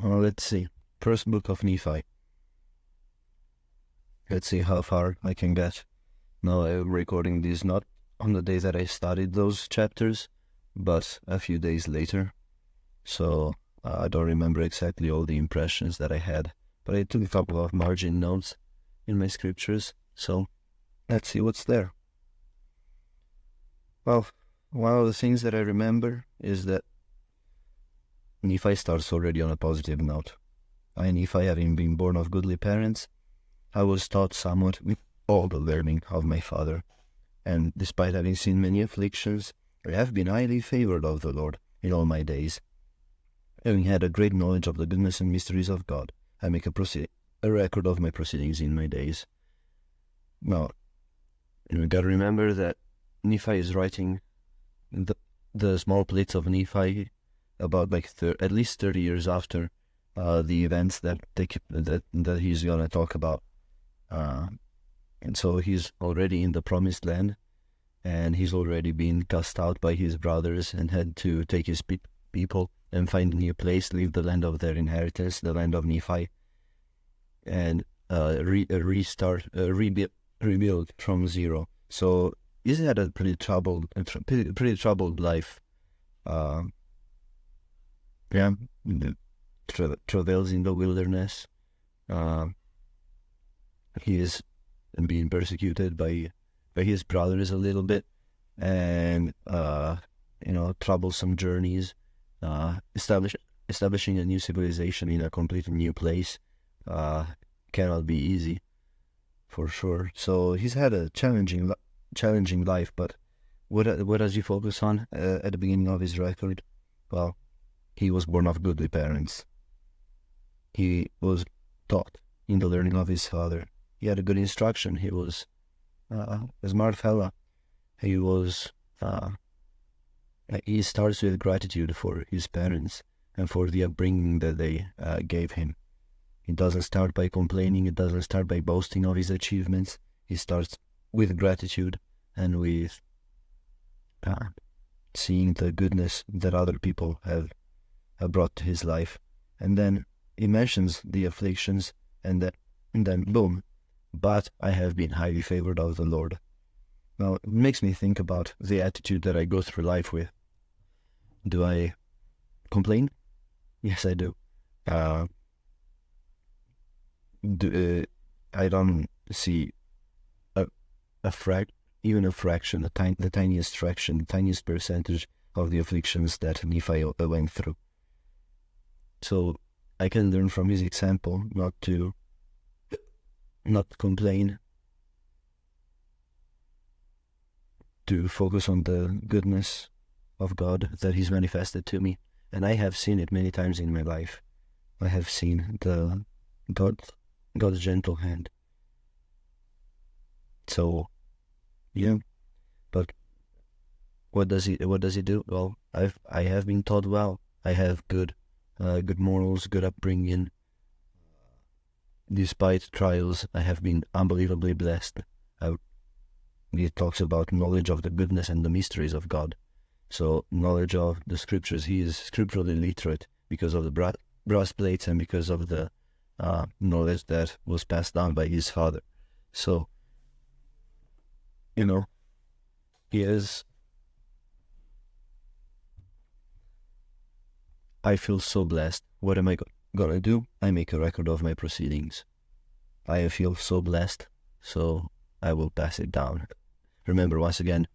Well, let's see. First book of Nephi. Let's see how far I can get. Now I'm recording this not on the day that I studied those chapters, but a few days later. So I don't remember exactly all the impressions that I had, but I took a couple of margin notes in my scriptures. So let's see what's there. Well, one of the things that I remember is that Nephi starts already on a positive note. I, Nephi, having been born of goodly parents, I was taught somewhat with all the learning of my father, and despite having seen many afflictions, I have been highly favored of the Lord in all my days. Having had a great knowledge of the goodness and mysteries of God, I make a record of my proceedings in my days. Now, we gotta remember that Nephi is writing the small plates of Nephi about at least 30 years after the events that he's gonna talk about. And so he's already in the promised land, and he's already been cast out by his brothers and had to take his people and find a new place, leave the land of their inheritance, the land of Nephi, and rebuild from zero. So he's had a pretty troubled life. Travails in the wilderness. He is being persecuted by his brothers a little bit, and troublesome journeys, establishing a new civilization in a completely new place cannot be easy, for sure. So he's had a challenging life. But what does he focus on at the beginning of his record? Well, he was born of goodly parents. He was taught in the learning of his father. He had a good instruction. He was a smart fella. He starts with gratitude for his parents and for the upbringing that they gave him. He doesn't start by complaining. He doesn't start by boasting of his achievements. He starts with gratitude and with seeing the goodness that other people have brought to his life. And then he mentions the afflictions, and then boom, but I have been highly favored of the Lord. Now, it makes me think about the attitude that I go through life with. Do I complain? Yes, I do. I don't see even a fraction, the tiniest fraction, the tiniest percentage of the afflictions that Nephi went through. So I can learn from his example not to complain, to focus on the goodness of God that he's manifested to me. And I have seen it many times in my life. I have seen God's gentle hand. So, yeah. But what does he do? Well, I have been taught well. I have good morals, good upbringing. Despite trials, I have been unbelievably blessed. He talks about knowledge of the goodness and the mysteries of God. So knowledge of the scriptures. He is scripturally literate because of the brass plates and because of the knowledge that was passed down by his father. So, he is. I feel so blessed. What am I gonna do? I make a record of my proceedings. I feel so blessed, so I will pass it down. Remember, once again,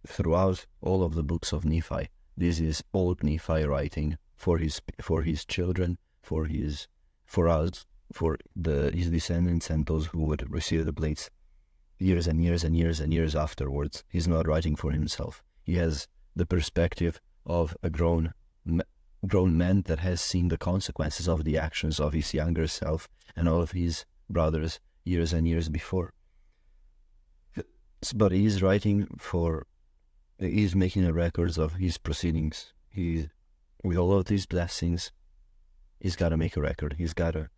throughout all of the books of Nephi, this is old Nephi writing for his children, for us, for his descendants, and those who would receive the plates years and years and years and years afterwards. He's not writing for himself. He has the perspective of a grown man that has seen the consequences of the actions of his younger self and all of his brothers years and years before. But he's making a record of his proceedings. With all of these blessings, he's got to make a record. He's got to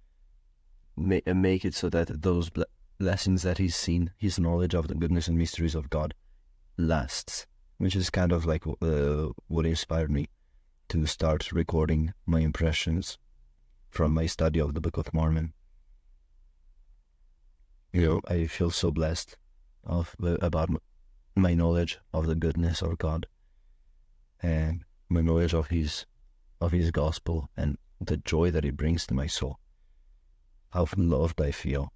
make it so that those blessings that he's seen, his knowledge of the goodness and mysteries of God, lasts, which is kind of like what inspired me to start recording my impressions from my study of the Book of Mormon. I feel so blessed about my knowledge of the goodness of God and my knowledge of His gospel and the joy that it brings to my soul. How loved I feel,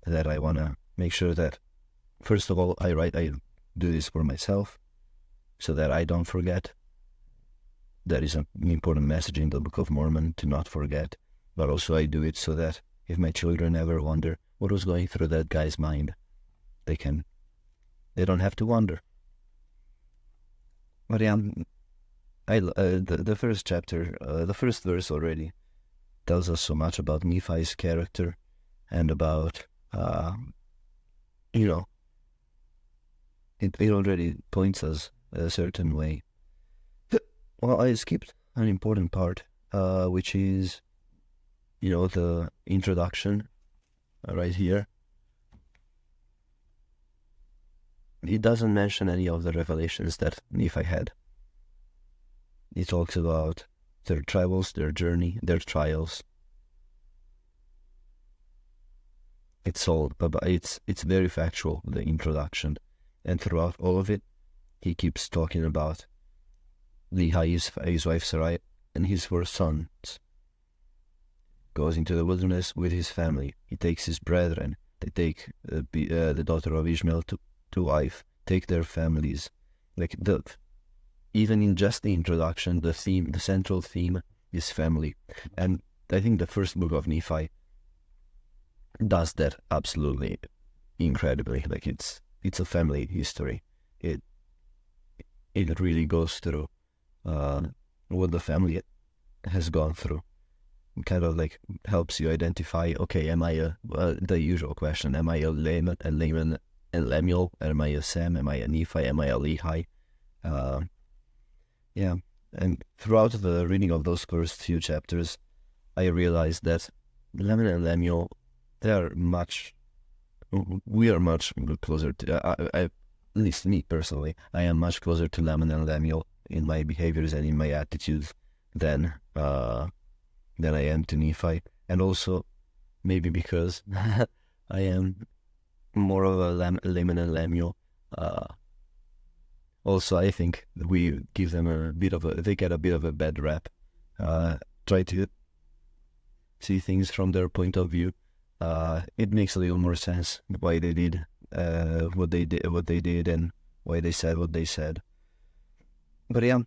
that I want to make sure that, first of all, I do this for myself so that I don't forget. That is an important message in the Book of Mormon, to not forget. But also I do it so that if my children ever wonder what was going through that guy's mind, they don't have to wonder. But yeah, the first chapter, the first verse already tells us so much about Nephi's character and about, it already points us a certain way. Well, I skipped an important part, which is, the introduction right here. It doesn't mention any of the revelations that Nephi had. It talks about their travels, their journey, their trials. It's very factual, the introduction. And throughout all of it, he keeps talking about Lehi, his wife Sarai, and his 4 sons. Goes into the wilderness with his family. He takes his brethren. They take the daughter of Ishmael to wife, take their families. Even in just the introduction, the central theme is family. And I think the first book of Nephi does that absolutely incredibly. It's a family history. It really goes through what the family has gone through. It kind of helps you identify, okay, am I the usual question, am I a Laman and Lemuel? Am I a Sam? Am I a Nephi? Am I a Lehi? Yeah, and throughout the reading of those first few chapters, I realized that Laman and Lemuel, we are much closer to, at least me personally, I am much closer to Laman and Lemuel in my behaviors and in my attitudes than I am to Nephi. And also, maybe because I am more of a Laman and Lemuel. Also, I think we give them they get a bit of a bad rap. Try to see things from their point of view. It makes a little more sense why they did what they did, and why they said what they said. But yeah,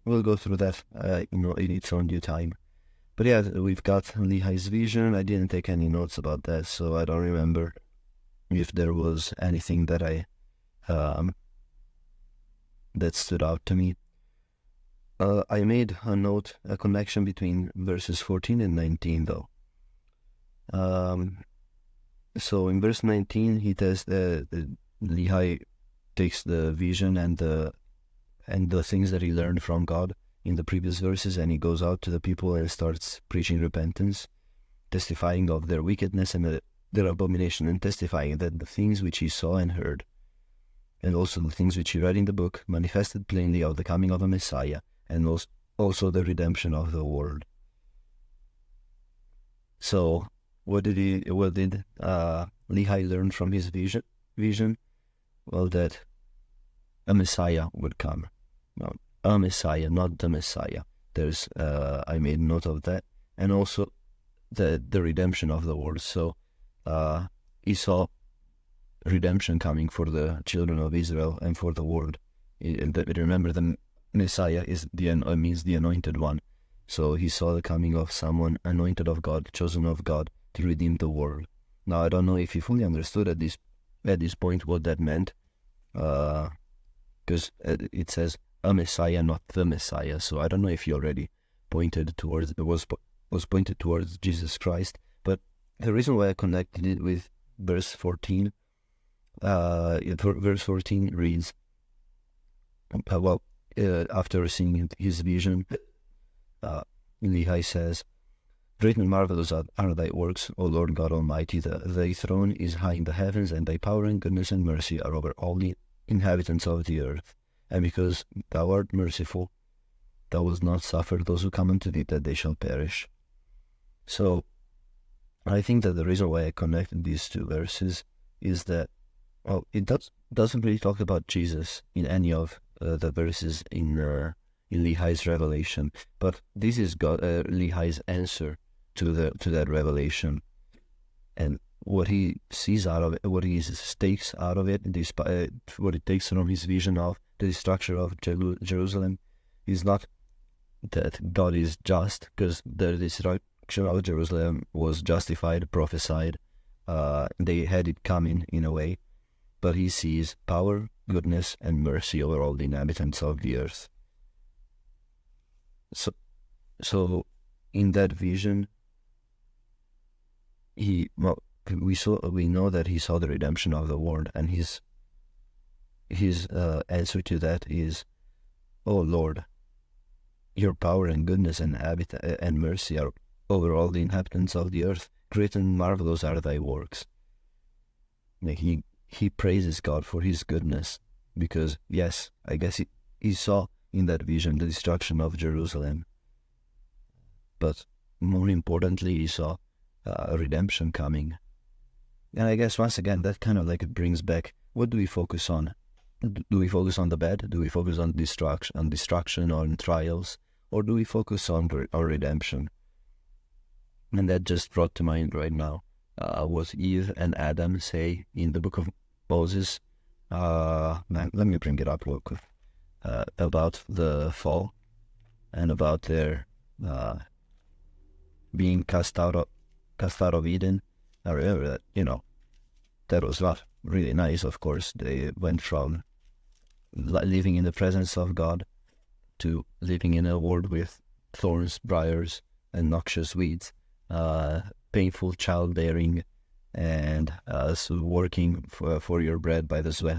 we'll go through that in its own due time. But yeah, we've got Lehi's vision. I didn't take any notes about that, so I don't remember if there was anything that that stood out to me. I made a connection between verses 14 and 19, though. So in verse 19, he tells Lehi takes the vision and the things that he learned from God in the previous verses, and he goes out to the people and starts preaching repentance, testifying of their wickedness and their abomination, and testifying that the things which he saw and heard, and also the things which he read in the book, manifested plainly of the coming of a Messiah, and also the redemption of the world. So, what did Lehi learn from his vision? Well, that a Messiah would come. Well, a Messiah, not the Messiah. There's I made note of that, and also the redemption of the world. So, he saw redemption coming for the children of Israel and for the world. Remember, the Messiah means the anointed one. So he saw the coming of someone anointed of God, chosen of God, to redeem the world. Now, I don't know if he fully understood at this point what that meant, because it says a Messiah, not the Messiah. So I don't know if he already was pointed towards Jesus Christ. But the reason why I connected it with verse 14, verse 14 reads, after seeing his vision, Lehi says, "Great and marvelous are thy works, O Lord God Almighty. Thy throne is high in the heavens, and thy power and goodness and mercy are over all the inhabitants of the earth. And because thou art merciful, thou wilt not suffer those who come unto thee that they shall perish." So I think that the reason why I connected these two verses is that, well, it doesn't really talk about Jesus in any of the verses in Lehi's revelation, but this is Lehi's answer to that revelation, and what he sees out of it, what he takes out of it, what he takes from his vision of the destruction of Jerusalem, is not that God is just, because the destruction of Jerusalem was justified, prophesied. They had it coming in a way, but he sees power, goodness, and mercy over all the inhabitants of the earth. So in that vision, we know that he saw the redemption of the world, and his answer to that is, "Oh Lord, your power and goodness and mercy are over all the inhabitants of the earth. Great and marvelous are thy works." He praises God for his goodness, because, yes, I guess he saw in that vision the destruction of Jerusalem, but more importantly, he saw a redemption coming. And I guess once again, that kind of like it brings back, what do we focus on? Do we focus on the bad? Do we focus on destruction, on trials? Or do we focus on redemption? And that just brought to mind right now what Eve and Adam say in the book of Moses. Let me bring it up real quick. About the fall and about their being cast out of Eden. I remember that, that was not really nice, of course. They went from living in the presence of God to living in a world with thorns, briars, and noxious weeds, painful childbearing, and so working for your bread by the sweat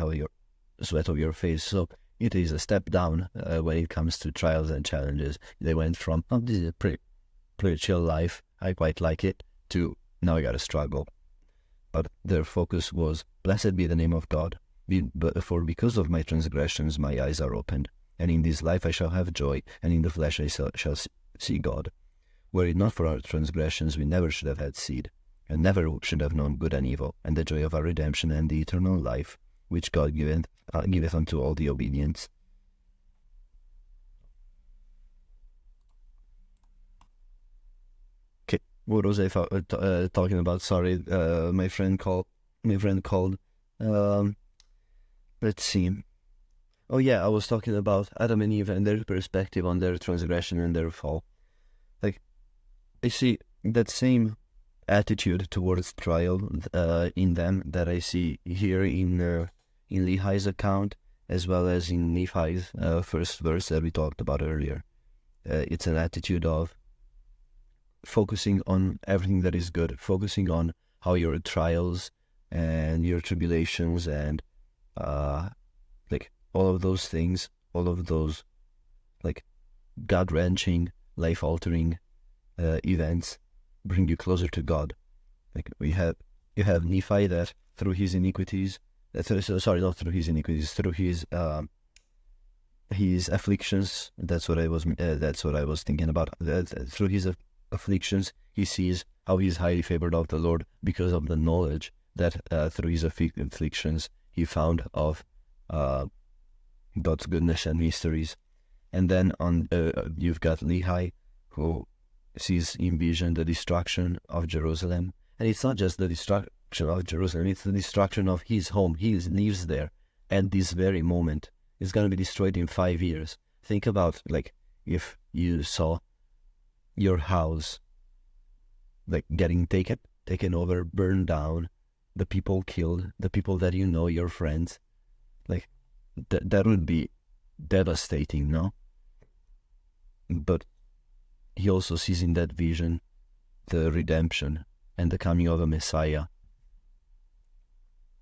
of your face. So it is a step down when it comes to trials and challenges. They went from, "Oh, this is a pretty chill life, I quite like it," to, "Now I gotta struggle." But their focus was, "Blessed be the name of God, for because of my transgressions my eyes are opened, and in this life I shall have joy, and in the flesh I shall see God. Were it not for our transgressions, we never should have had seed, and never should have known good and evil, and the joy of our redemption and the eternal life, which God giveth unto all the obedience." Okay, what was I talking about? Sorry, my friend called. Let's see. Oh yeah, I was talking about Adam and Eve and their perspective on their transgression and their fall. Like, I see that same attitude towards trial in them that I see here in Lehi's account, as well as in Nephi's first verse that we talked about earlier. It's an attitude of focusing on everything that is good, focusing on how your trials and your tribulations and like all of those things, all of those like gut-wrenching, life-altering events bring you closer to God. Like you have Nephi that through his iniquities, not through his iniquities, through his afflictions. That's what I was thinking about. Through his afflictions, he sees how he is highly favored of the Lord because of the knowledge that through his afflictions he found of God's goodness and mysteries. And then you've got Lehi, who sees in vision the destruction of Jerusalem. And it's not just the destruction of Jerusalem, it's the destruction of his home. He lives there at this very moment. It's going to be destroyed in 5 years. Think about, like, if you saw your house, like, getting taken over, burned down, the people killed, the people that you know, your friends. Like, that would be devastating, no? But he also sees in that vision the redemption and the coming of a Messiah.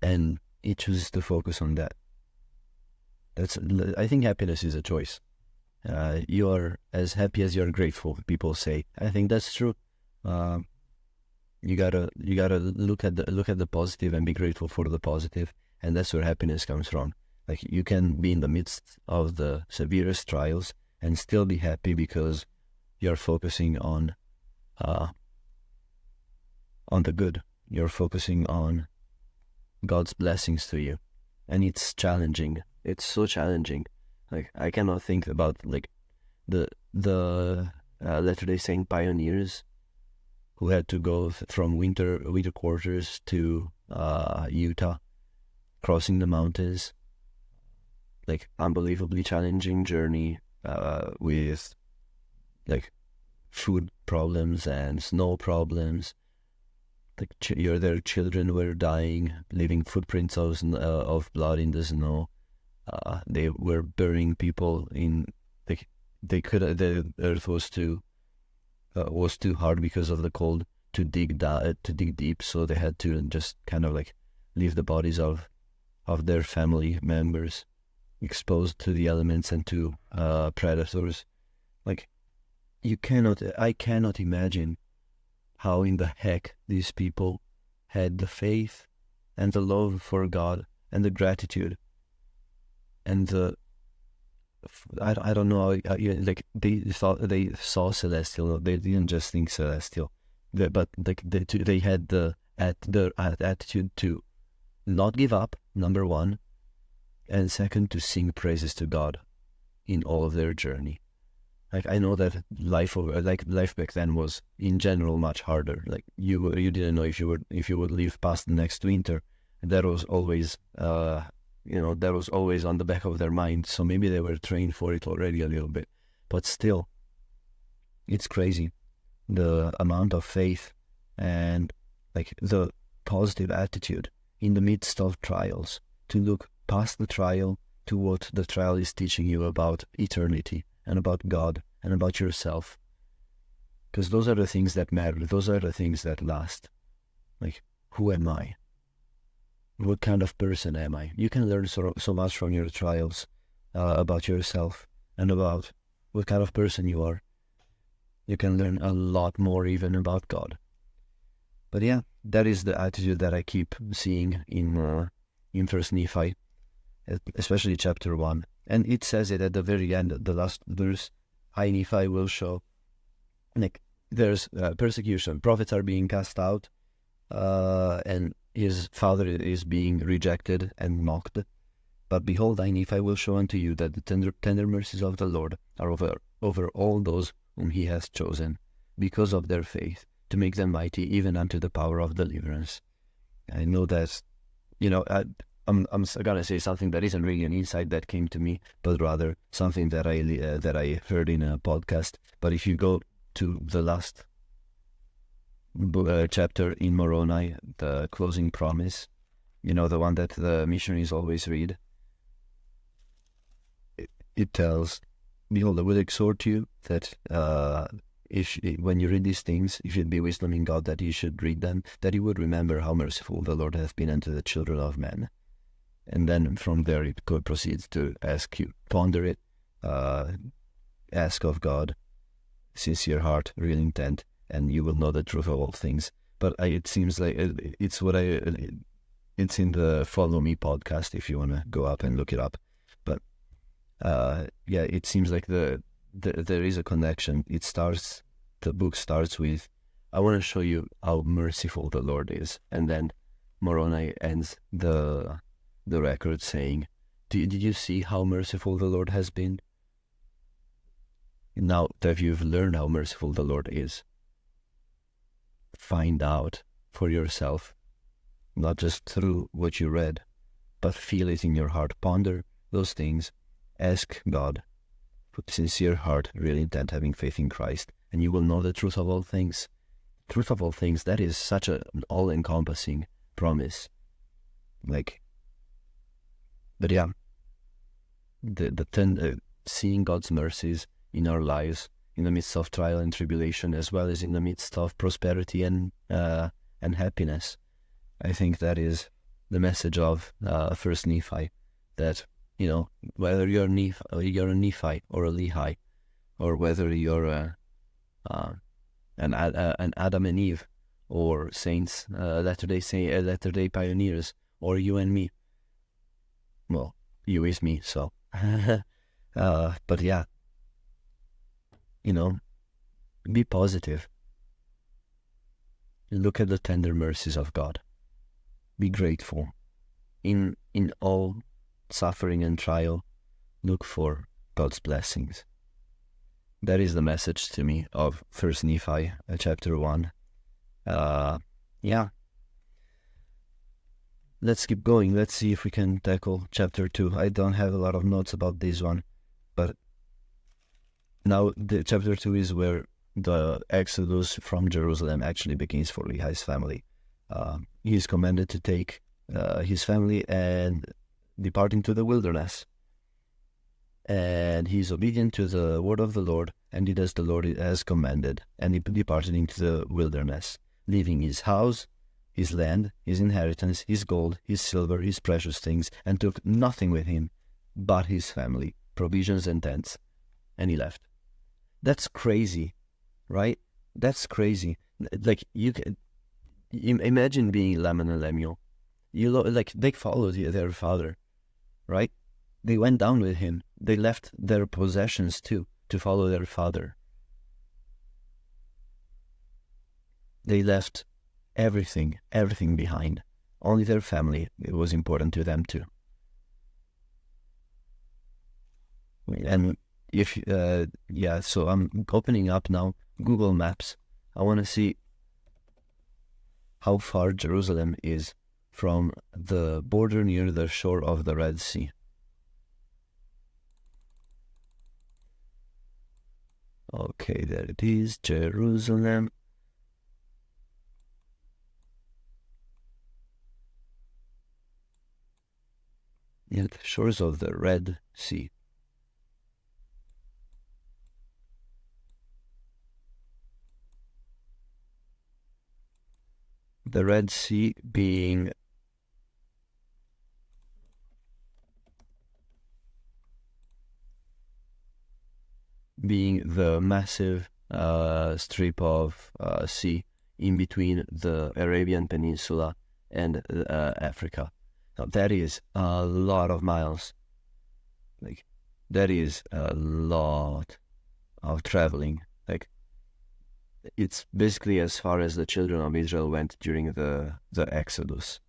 And he chooses to focus on that. I think happiness is a choice. You are as happy as you're grateful, people say. I think that's true. You gotta look at the positive and be grateful for the positive, and that's where happiness comes from. Like, you can be in the midst of the severest trials and still be happy because you're focusing on on the good. You're focusing on God's blessings to you. And it's challenging. It's so challenging. Like, I cannot think about like the Latter-day Saint pioneers who had to go from winter quarters to Utah, crossing the mountains. Like, unbelievably challenging journey with like food problems and snow problems. Like, their children were dying, leaving footprints of blood in the snow. They were burying people in. The earth was too hard because of the cold to dig deep. So they had to just kind of like leave the bodies of their family members exposed to the elements and to predators. Like, I cannot imagine how in the heck these people had the faith and the love for God and the gratitude and the I don't know, like they saw celestial. They didn't just think celestial, but like they had the attitude to not give up, number one, and second, to sing praises to God in all of their journey. Like, I know that life back then was in general much harder. Like, you didn't know if you would live past the next winter. That was always that was always on the back of their mind. So maybe they were trained for it already a little bit. But still, it's crazy the amount of faith and like the positive attitude in the midst of trials, to look past the trial to what the trial is teaching you about eternity and about God and about yourself. Because those are the things that matter. Those are the things that last. Like, who am I? What kind of person am I? You can learn so much from your trials about yourself and about what kind of person you are. You can learn a lot more even about God. But yeah, that is the attitude that I keep seeing in First Nephi, especially chapter 1. And it says it at the very end, the last verse. I, Nephi, will show. Like, there's persecution. Prophets are being cast out, and his father is being rejected and mocked. But behold, I, Nephi, will show unto you that the tender mercies of the Lord are over all those whom he has chosen, because of their faith, to make them mighty even unto the power of deliverance. I know that, I'm gonna say something that isn't really an insight that came to me, but rather something that I heard in a podcast. But if you go to the last chapter in Moroni, the closing promise, the one that the missionaries always read, it tells, behold, I will exhort you that when you read these things, if it be wisdom in God that you should read them, that you would remember how merciful the Lord hath been unto the children of men. And then from there it proceeds to ask you, ponder it, ask of God, sincere heart, real intent, and you will know the truth of all things. But it seems like it's in the Follow Me podcast if you want to go up and look it up. But it seems like there is a connection. The book starts with, I want to show you how merciful the Lord is, and then Moroni ends the record saying, did you see how merciful the Lord has been? Now that you've learned how merciful the Lord is, find out for yourself, not just through what you read, but feel it in your heart. Ponder those things. Ask God, put sincere heart, real intent, having faith in Christ, and you will know the truth of all things. Truth of all things, that is such an all-encompassing promise. But yeah, seeing God's mercies in our lives, in the midst of trial and tribulation, as well as in the midst of prosperity and happiness, I think that is the message of First Nephi. That whether you're a Nephi or a Lehi, or whether you're an Adam and Eve, or saints, Latter-day pioneers, or you and me. Well, you is me, so. But yeah, be positive. Look at the tender mercies of God. Be grateful. In all suffering and trial, look for God's blessings. That is the message to me of 1 Nephi, chapter 1. Yeah. Let's keep going. Let's see if we can tackle chapter 2. I don't have a lot of notes about this one, but now the chapter 2 is where the exodus from Jerusalem actually begins for Lehi's family. He is commanded to take his family and depart into the wilderness. And he is obedient to the word of the Lord, and did as the Lord has commanded, and he departed into the wilderness, leaving his house, his land, his inheritance, his gold, his silver, his precious things, and took nothing with him but his family, provisions and tents, and he left. That's crazy, right? That's crazy. Like, you can imagine being Laman and Lemuel. Like, they followed their father, right? They went down with him. They left their possessions too to follow their father. They left everything behind. Only their family, it was important to them too. And so I'm opening up now Google Maps. I want to see how far Jerusalem is from the border near the shore of the Red Sea. Okay, there it is, Jerusalem. Near the shores of the Red Sea. The Red Sea being the massive strip of sea in between the Arabian Peninsula and Africa. Now that is a lot of miles. Like, that is a lot of traveling. Like, it's basically as far as the children of Israel went during the Exodus.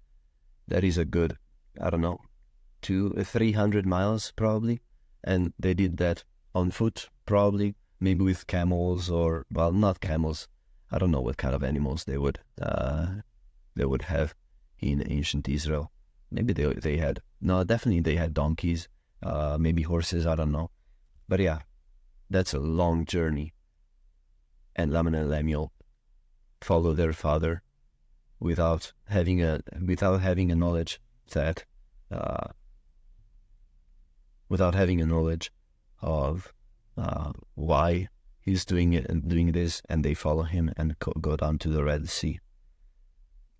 That is a good, I don't know, 200-300 miles probably, and they did that on foot probably, maybe with camels, or, well, not camels. I don't know what kind of animals they would have in ancient Israel. Maybe they had, no, definitely they had donkeys, maybe horses, I don't know. But yeah, that's a long journey. And Laman and Lemuel follow their father without having a knowledge that, without having a knowledge of why he's doing it and doing this, and they follow him and go down to the Red Sea.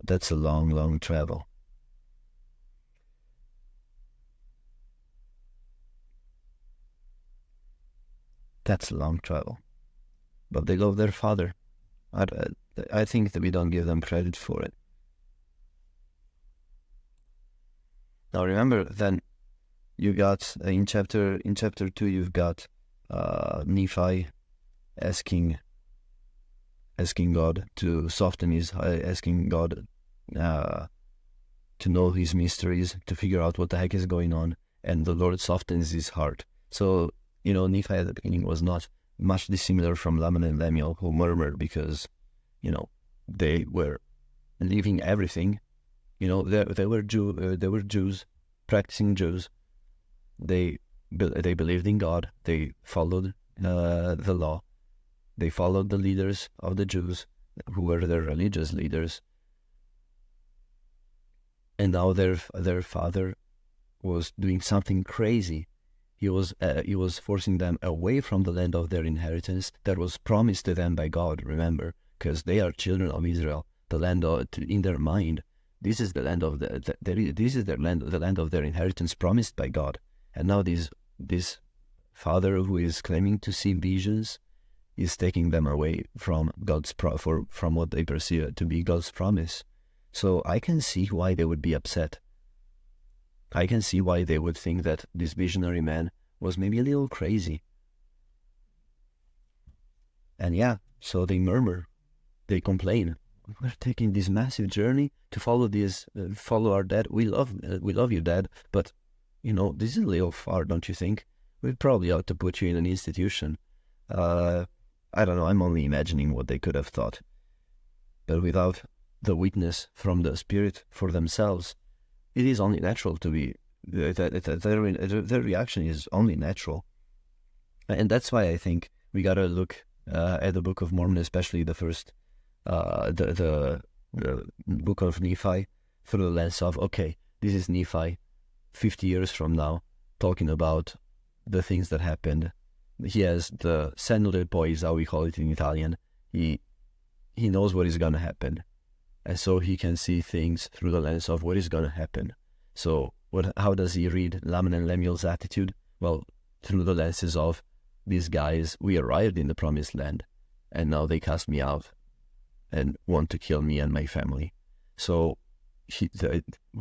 That's a long, long travel. That's a long travel. But they love their father. I think that we don't give them credit for it. Now remember, then you got in chapter 2, you've got Nephi asking God to soften his, asking God to know his mysteries, to figure out what the heck is going on, and the Lord softens his heart. So, Nephi at the beginning was not much dissimilar from Laman and Lemuel, who murmured because, they were leaving everything. They were Jews, practicing Jews. They believed in God. They followed the law. They followed the leaders of the Jews, who were their religious leaders. And now their father was doing something crazy. He was forcing them away from the land of their inheritance that was promised to them by God. Remember, because they are children of Israel. The land in their mind, this is the land of this is their land, the land of their inheritance promised by God. And now this father who is claiming to see visions is taking them away from from what they perceive to be God's promise. So I can see why they would be upset. I can see why they would think that this visionary man was maybe a little crazy. And yeah, so they murmur, they complain. we're taking this massive journey to follow our dad. We love you, Dad, but this is a little far, don't you think? We probably ought to put you in an institution. I don't know. I'm only imagining what they could have thought. But without the witness from the Spirit for themselves, it is only natural to be. Their reaction is only natural, and that's why I think we gotta look at the Book of Mormon, especially the first, the Book of Nephi, through the lens of, okay, this is Nephi, 50 years from now, talking about the things that happened. He has the senno del poi, is how we call it in Italian. He knows what is gonna happen, and so he can see things through the lens of what is gonna happen. So how does he read Laman and Lemuel's attitude? Well, through the lenses of, these guys, we arrived in the promised land, and now they cast me out and want to kill me and my family. So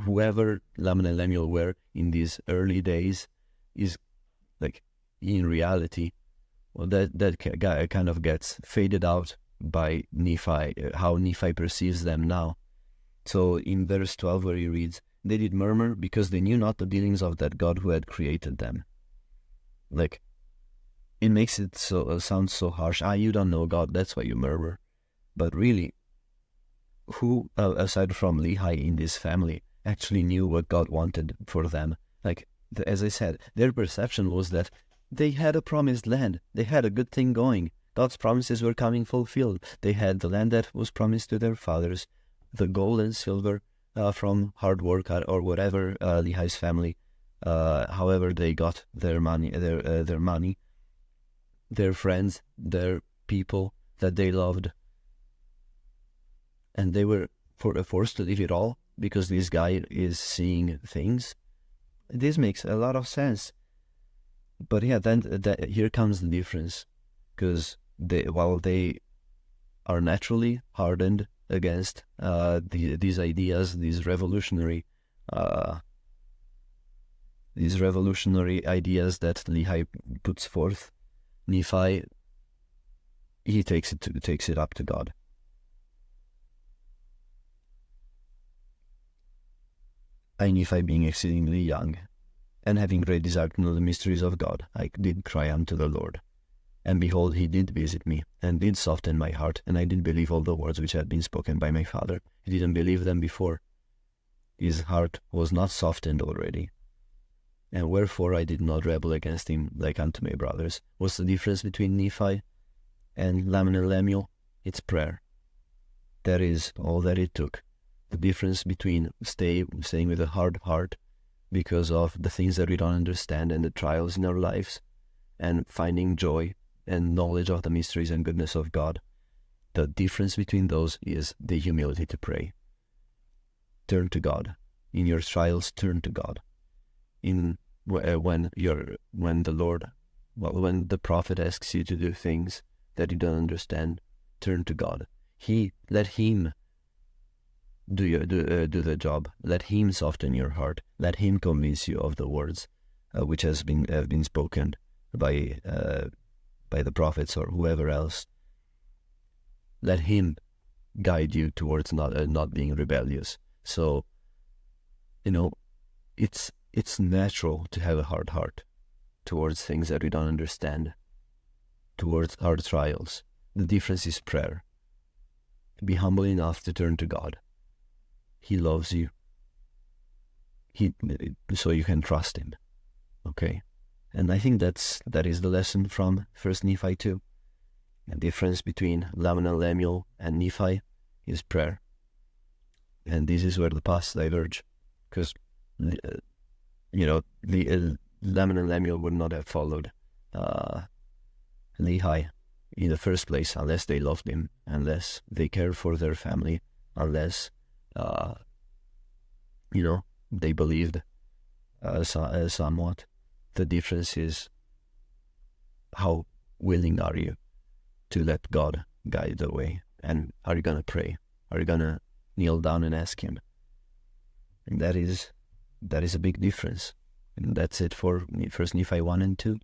whoever Laman and Lemuel were in these early days is, like, in reality, well, that guy kind of gets faded out by Nephi, how Nephi perceives them now. So in verse 12, where he reads, they did murmur because they knew not the dealings of that God who had created them. Like, it makes it sound so harsh. You don't know God, that's why you murmur. But really, who, aside from Lehi in this family, actually knew what God wanted for them? Like, as I said, their perception was that they had a promised land. They had a good thing going. God's promises were coming fulfilled. They had the land that was promised to their fathers, the gold and silver from hard work or whatever, Lehi's family, however they got their money, their friends, their people that they loved. And they were forced to leave it all because this guy is seeing things. This makes a lot of sense. But yeah, then here comes the difference. Because while they are naturally hardened against these ideas, these revolutionary ideas that Lehi puts forth, Nephi, he takes it up to God. I, Nephi, being exceedingly young, and having great desire to know the mysteries of God, I did cry unto the Lord. And behold, he did visit me, and did soften my heart, and I did believe all the words which had been spoken by my father. He didn't believe them before. His heart was not softened already. And wherefore I did not rebel against him like unto my brothers. What's the difference between Nephi and Laman and Lemuel? It's prayer. That is all that it took. The difference between staying with a hard heart because of the things that we don't understand and the trials in our lives, and finding joy and knowledge of the mysteries and goodness of God. The difference between those is the humility to pray. Turn to God. In your trials, turn to God. When the prophet asks you to do things that you don't understand, turn to God. Let Him do the job. Let Him soften your heart. Let Him convince you of the words which have been spoken by the prophets or whoever else. Let Him guide you towards not being rebellious. So, it's natural to have a hard heart towards things that we don't understand, towards hard trials. The difference is prayer. Be humble enough to turn to God. He loves you. So you can trust Him. Okay? And I think that is the lesson from 1 Nephi 2. The difference between Laman and Lemuel and Nephi is prayer. And this is where the paths diverge. Because, Laman and Lemuel would not have followed Lehi in the first place unless they loved him, unless they cared for their family, unless, they believed somewhat. The difference is how willing are you to let God guide the way, and are you going to pray? Are you going to kneel down and ask Him? And that is a big difference. And that's it for 1 Nephi 1 and 2.